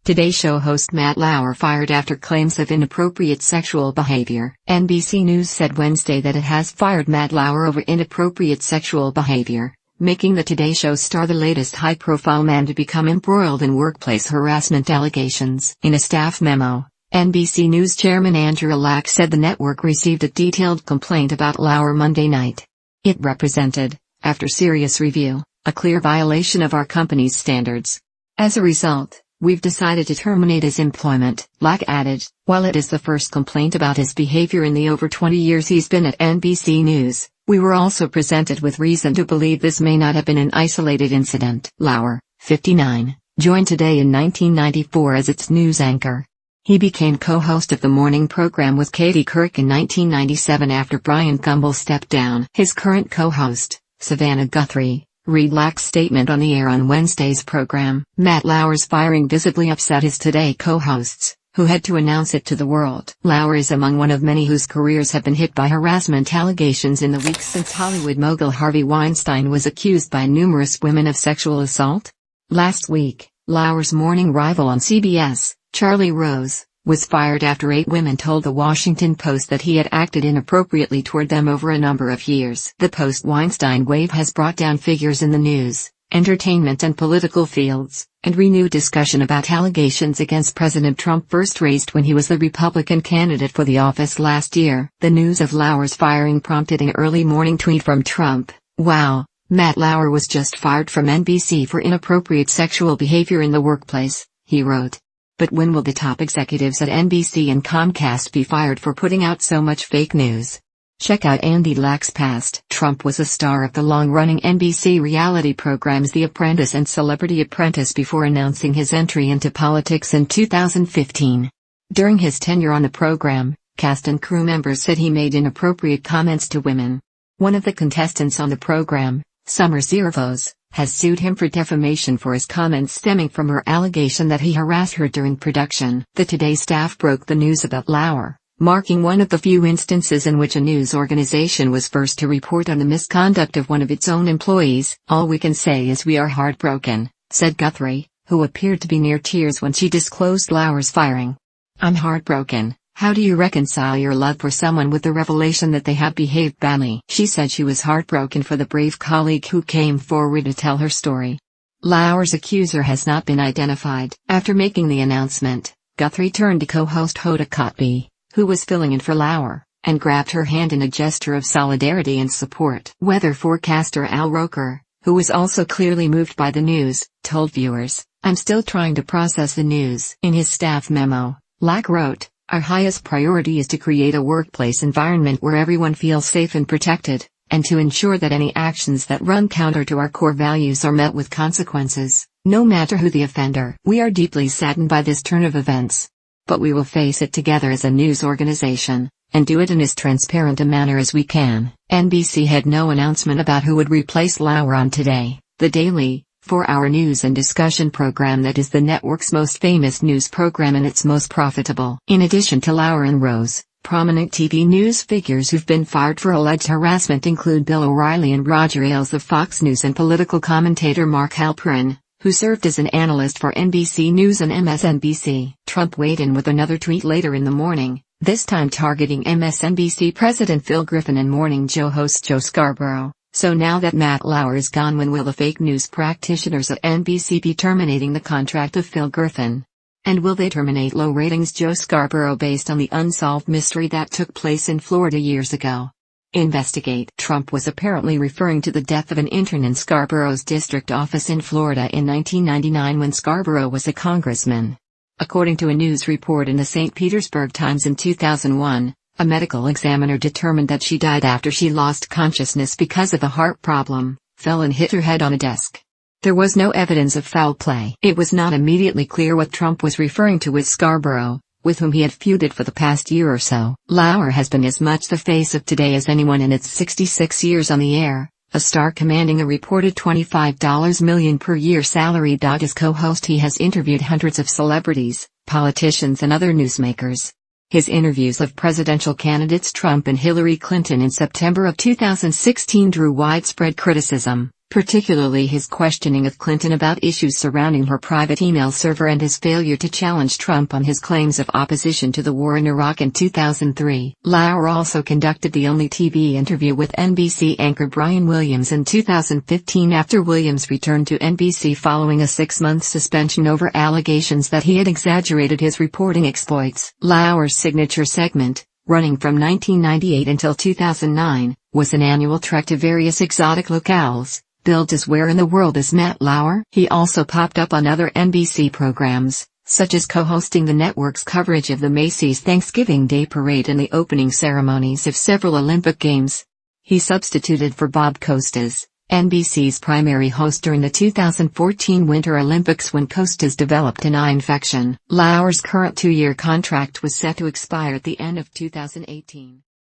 Today Show host Matt Lauer fired after claims of inappropriate sexual behavior. NBC News said Wednesday that it has fired Matt Lauer over inappropriate sexual behavior, making the Today Show star the latest high-profile man to become embroiled in workplace harassment allegations. In a staff memo, NBC News chairman Andrew Lack said the network received a detailed complaint about Lauer Monday night. It represented, after serious review, a clear violation of our company's standards. As a result, we've decided to terminate his employment, Lack added. While it is the first complaint about his behavior in the over 20 years he's been at NBC News, we were also presented with reason to believe this may not have been an isolated incident. Lauer, 59, joined Today in 1994 as its news anchor. He became co-host of the morning program with Katie Couric in 1997 after Brian Gumbel stepped down. His current co-host, Savannah Guthrie, read Lack's statement on the air on Wednesday's program. Matt Lauer's firing visibly upset his Today co-hosts, who had to announce it to the world. Lauer is among one of many whose careers have been hit by harassment allegations in the weeks since Hollywood mogul Harvey Weinstein was accused by numerous women of sexual assault. Last week, Lauer's morning rival on CBS, Charlie Rose, was fired after 8 women told The Washington Post that he had acted inappropriately toward them over a number of years. The post-Weinstein wave has brought down figures in the news, entertainment and political fields, and renewed discussion about allegations against President Trump first raised when he was the Republican candidate for the office last year. The news of Lauer's firing prompted an early morning tweet from Trump. "Wow, Matt Lauer was just fired from NBC for inappropriate sexual behavior in the workplace," he wrote. But when will the top executives at NBC and Comcast be fired for putting out so much fake news? Check out Andy Lack's past. Trump was a star of the long-running NBC reality programs The Apprentice and Celebrity Apprentice before announcing his entry into politics in 2015. During his tenure on the program, cast and crew members said he made inappropriate comments to women. One of the contestants on the program, Summer Zervos, has sued him for defamation for his comments stemming from her allegation that he harassed her during production. The Today staff broke the news about Lauer, marking one of the few instances in which a news organization was first to report on the misconduct of one of its own employees. "All we can say is we are heartbroken," said Guthrie, who appeared to be near tears when she disclosed Lauer's firing. "I'm heartbroken. How do you reconcile your love for someone with the revelation that they have behaved badly?" She said she was heartbroken for the brave colleague who came forward to tell her story. Lauer's accuser has not been identified. After making the announcement, Guthrie turned to co-host Hoda Kotb, who was filling in for Lauer, and grabbed her hand in a gesture of solidarity and support. Weather forecaster Al Roker, who was also clearly moved by the news, told viewers, "I'm still trying to process the news." In his staff memo, Lack wrote, "Our highest priority is to create a workplace environment where everyone feels safe and protected, and to ensure that any actions that run counter to our core values are met with consequences, no matter who the offender. We are deeply saddened by this turn of events. But we will face it together as a news organization, and do it in as transparent a manner as we can." NBC had no announcement about who would replace Lauer on Today, the daily, 4-hour news and discussion program that is the network's most famous news program and its most profitable. In addition to Lauer and Rose, prominent TV news figures who've been fired for alleged harassment include Bill O'Reilly and Roger Ailes of Fox News and political commentator Mark Halperin, who served as an analyst for NBC News and MSNBC. Trump weighed in with another tweet later in the morning, this time targeting MSNBC President Phil Griffin and Morning Joe host Joe Scarborough. "So now that Matt Lauer is gone, when will the fake news practitioners at NBC be terminating the contract of Phil Griffin? And will they terminate low-ratings Joe Scarborough based on the unsolved mystery that took place in Florida years ago?" Investigate. Trump was apparently referring to the death of an intern in Scarborough's district office in Florida in 1999 when Scarborough was a congressman. According to a news report in the St. Petersburg Times in 2001, a medical examiner determined that she died after she lost consciousness because of a heart problem, fell and hit her head on a desk. There was no evidence of foul play. It was not immediately clear what Trump was referring to with Scarborough, with whom he had feuded for the past year or so. Lauer has been as much the face of Today as anyone in its 66 years on the air, a star commanding a reported $25 million per year salary. As co-host he has interviewed hundreds of celebrities, politicians and other newsmakers. His interviews of presidential candidates Trump and Hillary Clinton in September of 2016 drew widespread criticism. particularly his questioning of Clinton about issues surrounding her private email server and his failure to challenge Trump on his claims of opposition to the war in Iraq in 2003. Lauer also conducted the only TV interview with NBC anchor Brian Williams in 2015 after Williams returned to NBC following a 6-month suspension over allegations that he had exaggerated his reporting exploits. Lauer's signature segment, running from 1998 until 2009, was an annual trek to various exotic locales, billed as Where in the World is Matt Lauer? He also popped up on other NBC programs, such as co-hosting the network's coverage of the Macy's Thanksgiving Day Parade and the opening ceremonies of several Olympic Games. He substituted for Bob Costas, NBC's primary host during the 2014 Winter Olympics when Costas developed an eye infection. Lauer's current 2-year contract was set to expire at the end of 2018.